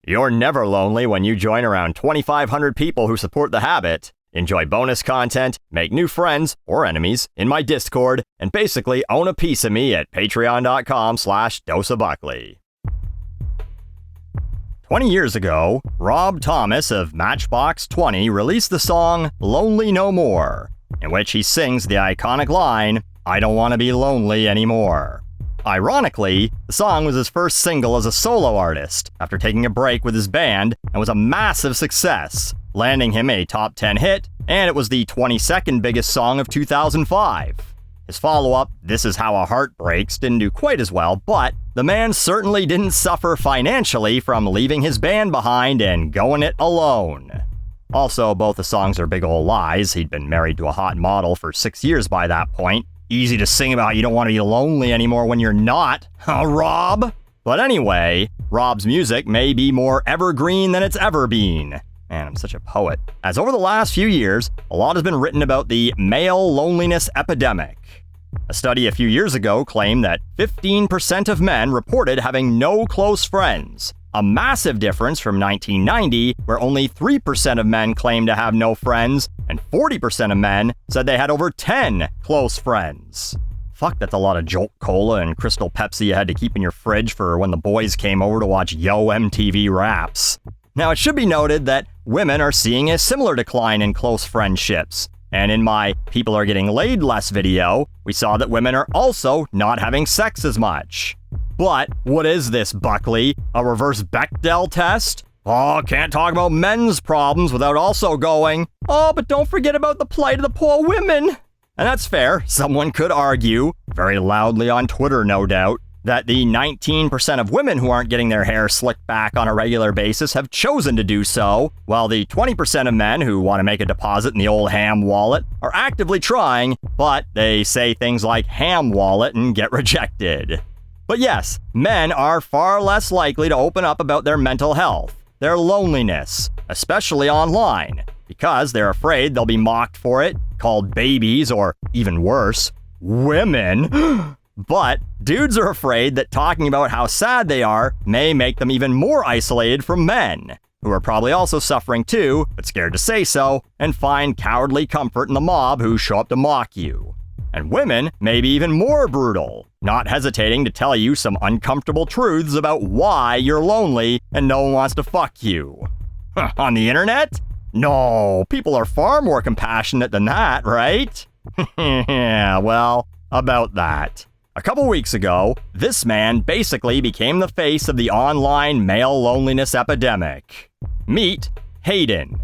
You're never lonely when you join around 2,500 people who support the habit, enjoy bonus content, make new friends or enemies in my Discord, and basically own a piece of me at patreon.com/doseofbuckley. 20 years ago, Rob Thomas of Matchbox 20 released the song Lonely No More, in which he sings the iconic line, "I don't want to be lonely anymore." Ironically, the song was his first single as a solo artist, after taking a break with his band, and was a massive success, landing him a top 10 hit, and it was the 22nd biggest song of 2005. His follow-up, This Is How a Heart Breaks, didn't do quite as well, but the man certainly didn't suffer financially from leaving his band behind and going it alone. Also, both the songs are big ol' lies. He'd been married to a hot model for 6 years by that point. Easy to sing about you don't want to be lonely anymore when you're not, huh, Rob? But anyway, Rob's music may be more evergreen than it's ever been. Man, I'm such a poet. As over the last few years, a lot has been written about the male loneliness epidemic. A study a few years ago claimed that 15% of men reported having no close friends, a massive difference from 1990, where only 3% of men claimed to have no friends, and 40% of men said they had over 10 close friends. Fuck, that's a lot of Jolt Cola and Crystal Pepsi you had to keep in your fridge for when the boys came over to watch Yo MTV Raps. Now, it should be noted that women are seeing a similar decline in close friendships. And in my People Are Getting Laid Less video, we saw that women are also not having sex as much. But what is this, Buckley? A reverse Bechdel test? Oh, can't talk about men's problems without also going, oh, but don't forget about the plight of the poor women. And that's fair. Someone could argue, very loudly on Twitter no doubt, that the 19% of women who aren't getting their hair slicked back on a regular basis have chosen to do so, while the 20% of men who want to make a deposit in the old ham wallet are actively trying, but they say things like ham wallet and get rejected. But yes, men are far less likely to open up about their mental health, their loneliness, especially online, because they're afraid they'll be mocked for it, called babies, or even worse, women. But dudes are afraid that talking about how sad they are may make them even more isolated from men, who are probably also suffering too, but scared to say so, and find cowardly comfort in the mob who show up to mock you. And women may be even more brutal, not hesitating to tell you some uncomfortable truths about why you're lonely and no one wants to fuck you. On the internet? No, people are far more compassionate than that, right? Yeah, well, about that. A couple weeks ago, this man basically became the face of the online male loneliness epidemic. Meet Hayden.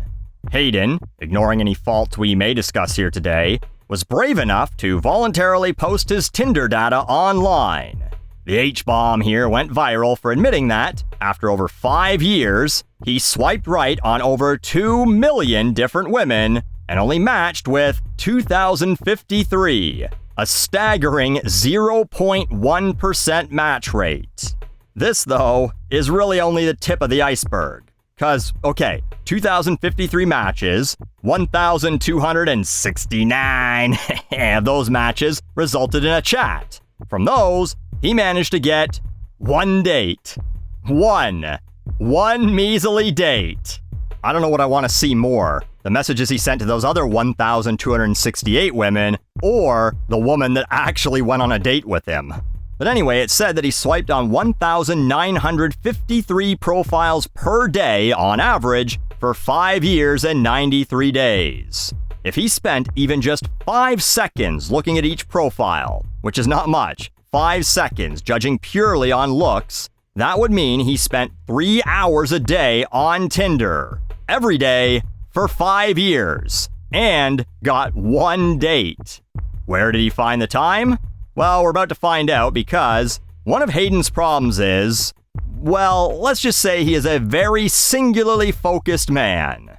Hayden, ignoring any faults we may discuss here today, was brave enough to voluntarily post his Tinder data online. The H-bomb here went viral for admitting that, after over 5 years, he swiped right on over 2 million different women and only matched with 2,053. A staggering 0.1% match rate. This, though, is really only the tip of the iceberg. Cause, okay, 2,053 matches, 1,269 of those matches resulted in a chat. From those, he managed to get one date. One measly date. I don't know what I want to see more. The messages he sent to those other 1,268 women, or the woman that actually went on a date with him. But anyway, it said that he swiped on 1,953 profiles per day on average for 5 years and 93 days. If he spent even just 5 seconds looking at each profile, which is not much, 5 seconds judging purely on looks, that would mean he spent 3 hours a day on Tinder, every day, for 5 years, and got one date. Where did he find the time? Well, we're about to find out because one of Hayden's problems is, well, let's just say he is a very singularly focused man.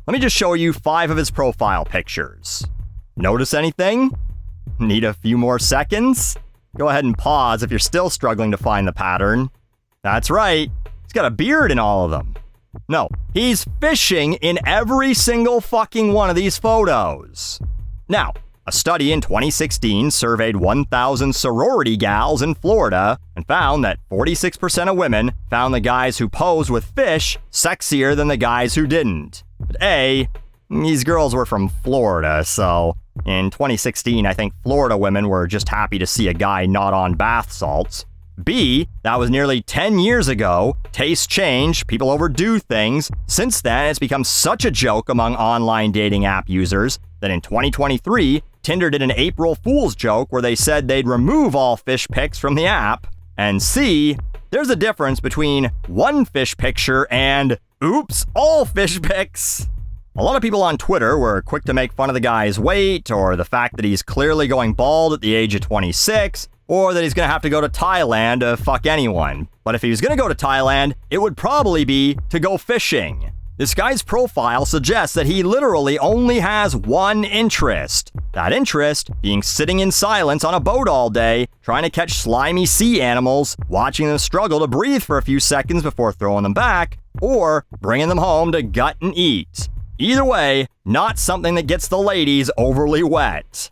Let me just show you 5 of his profile pictures. Notice anything? Need a few more seconds? Go ahead and pause if you're still struggling to find the pattern. That's right, he's got a beard in all of them. No, he's fishing in every single fucking one of these photos. Now, A study in 2016 surveyed 1,000 sorority gals in Florida and found that 46% of women found the guys who posed with fish sexier than the guys who didn't. But A, these girls were from Florida, so in 2016, I think Florida women were just happy to see a guy not on bath salts. B, that was nearly 10 years ago. Tastes change, people overdo things. Since then, it's become such a joke among online dating app users that in 2023, Tinder did an April Fool's joke where they said they'd remove all fish pics from the app. And C, there's a difference between one fish picture and, oops, all fish pics. A lot of people on Twitter were quick to make fun of the guy's weight, or the fact that he's clearly going bald at the age of 26, or that he's going to have to go to Thailand to fuck anyone. But if he was going to go to Thailand, it would probably be to go fishing. This guy's profile suggests that he literally only has one interest. That interest being sitting in silence on a boat all day, trying to catch slimy sea animals, watching them struggle to breathe for a few seconds before throwing them back, or bringing them home to gut and eat. Either way, not something that gets the ladies overly wet.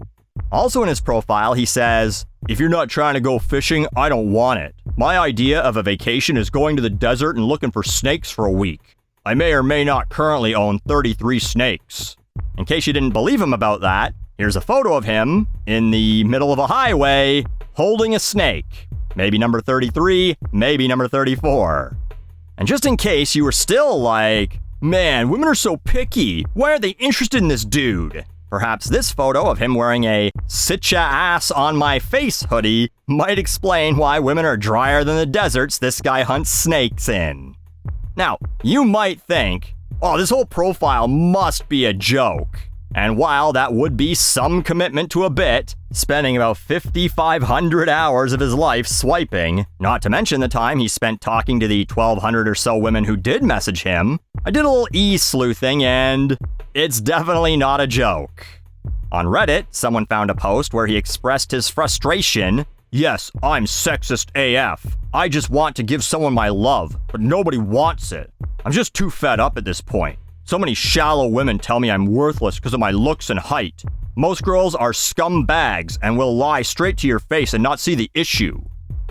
Also in his profile, he says, "If you're not trying to go fishing, I don't want it. My idea of a vacation is going to the desert and looking for snakes for a week. I may or may not currently own 33 snakes." In case you didn't believe him about that, here's a photo of him in the middle of a highway holding a snake. Maybe number 33, maybe number 34. And just in case you were still like, man, women are so picky. Why are they interested in this dude? Perhaps this photo of him wearing a "sit ya ass on my face" hoodie might explain why women are drier than the deserts this guy hunts snakes in. Now, you might think, oh, this whole profile must be a joke. And while that would be some commitment to a bit, spending about 5,500 hours of his life swiping, not to mention the time he spent talking to the 1,200 or so women who did message him, I did a little e-sleuthing and it's definitely not a joke. On Reddit, someone found a post where he expressed his frustration. "Yes, I'm sexist AF. I just want to give someone my love, but nobody wants it. I'm just too fed up at this point. So many shallow women tell me I'm worthless because of my looks and height. Most girls are scumbags and will lie straight to your face and not see the issue."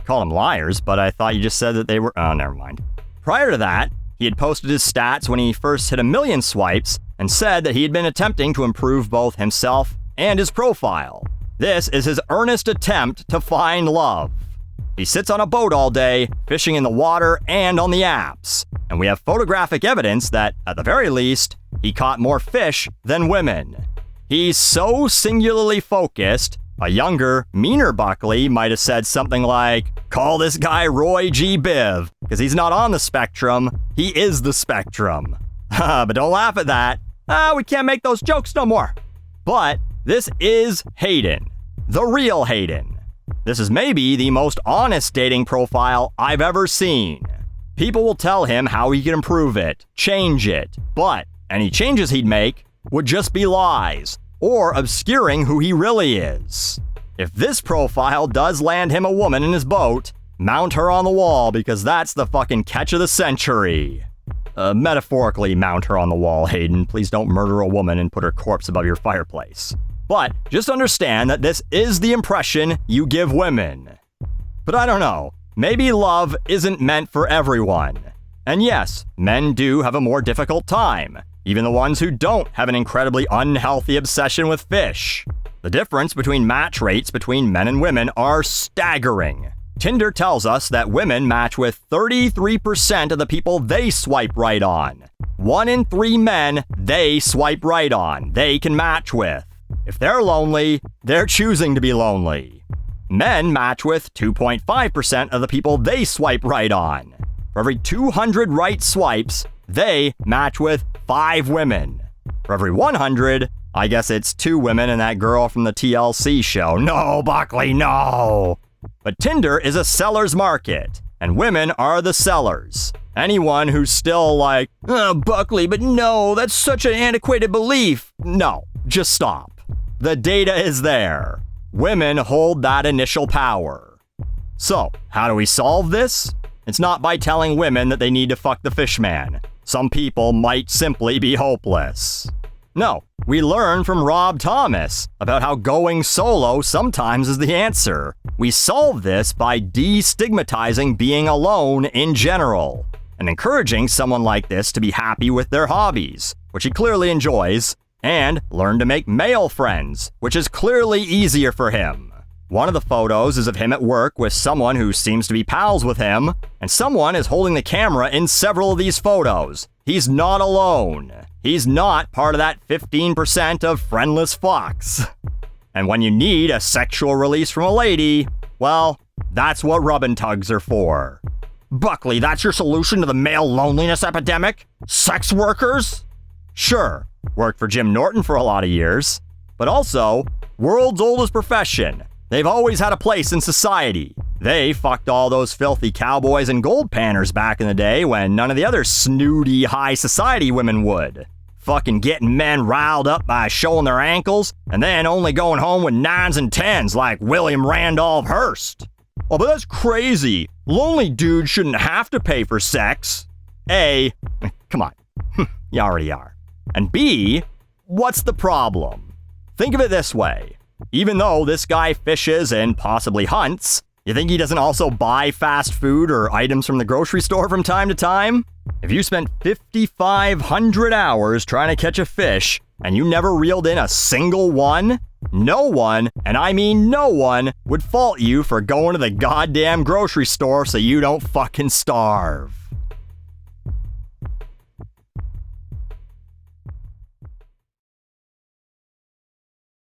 Call them liars, but I thought you just said that they were... Oh, never mind. Prior to that, he had posted his stats when he first hit 1 million swipes and said that he had been attempting to improve both himself and his profile. This is his earnest attempt to find love. He sits on a boat all day, fishing in the water and on the apps. And we have photographic evidence that, at the very least, he caught more fish than women. He's so singularly focused, a younger, meaner Buckley might have said something like, "Call this guy Roy G. Biv, because he's not on the spectrum, he is the spectrum." But don't laugh at that. We can't make those jokes no more. But this is Hayden, the real Hayden. This is maybe the most honest dating profile I've ever seen. People will tell him how he can improve it, change it, but any changes he'd make would just be lies, or obscuring who he really is. If this profile does land him a woman in his boat, mount her on the wall because that's the fucking catch of the century. Metaphorically mount her on the wall, Hayden. Please don't murder a woman and put her corpse above your fireplace. But just understand that this is the impression you give women. But I don't know. Maybe love isn't meant for everyone. And yes, men do have a more difficult time. Even the ones who don't have an incredibly unhealthy obsession with fish. The difference between match rates between men and women are staggering. Tinder tells us that women match with 33% of the people they swipe right on. 1 in 3 men they swipe right on, they can match with. If they're lonely, they're choosing to be lonely. Men match with 2.5% of the people they swipe right on. For every 200 right swipes, they match with 5 women. For every 100, I guess it's 2 women and that girl from the TLC show. No, Buckley, no! But Tinder is a seller's market, and women are the sellers. Anyone who's still like, Buckley, but no, that's such an antiquated belief. No, just stop. The data is there. Women hold that initial power. So, how do we solve this? It's not by telling women that they need to fuck the fish man. Some people might simply be hopeless. No, we learn from Rob Thomas about how going solo sometimes is the answer. We solve this by destigmatizing being alone in general, and encouraging someone like this to be happy with their hobbies, which he clearly enjoys, and learn to make male friends, which is clearly easier for him. One of the photos is of him at work with someone who seems to be pals with him, and someone is holding the camera in several of these photos. He's not alone. He's not part of that 15% of friendless fucks. And when you need a sexual release from a lady, well, that's what rub and tugs are for. Buckley, that's your solution to the male loneliness epidemic? Sex workers? Sure, worked for Jim Norton for a lot of years, but also, world's oldest profession. They've always had a place in society. They fucked all those filthy cowboys and gold panners back in the day when none of the other snooty high society women would. Fucking getting men riled up by showing their ankles and then only going home with 9s and 10s like William Randolph Hearst. Oh, but that's crazy. Lonely dudes shouldn't have to pay for sex. A, come on, you already are. And B, what's the problem? Think of it this way. Even though this guy fishes and possibly hunts, you think he doesn't also buy fast food or items from the grocery store from time to time? If you spent 5,500 hours trying to catch a fish and you never reeled in a single one, no one, and I mean no one, would fault you for going to the goddamn grocery store so you don't fucking starve.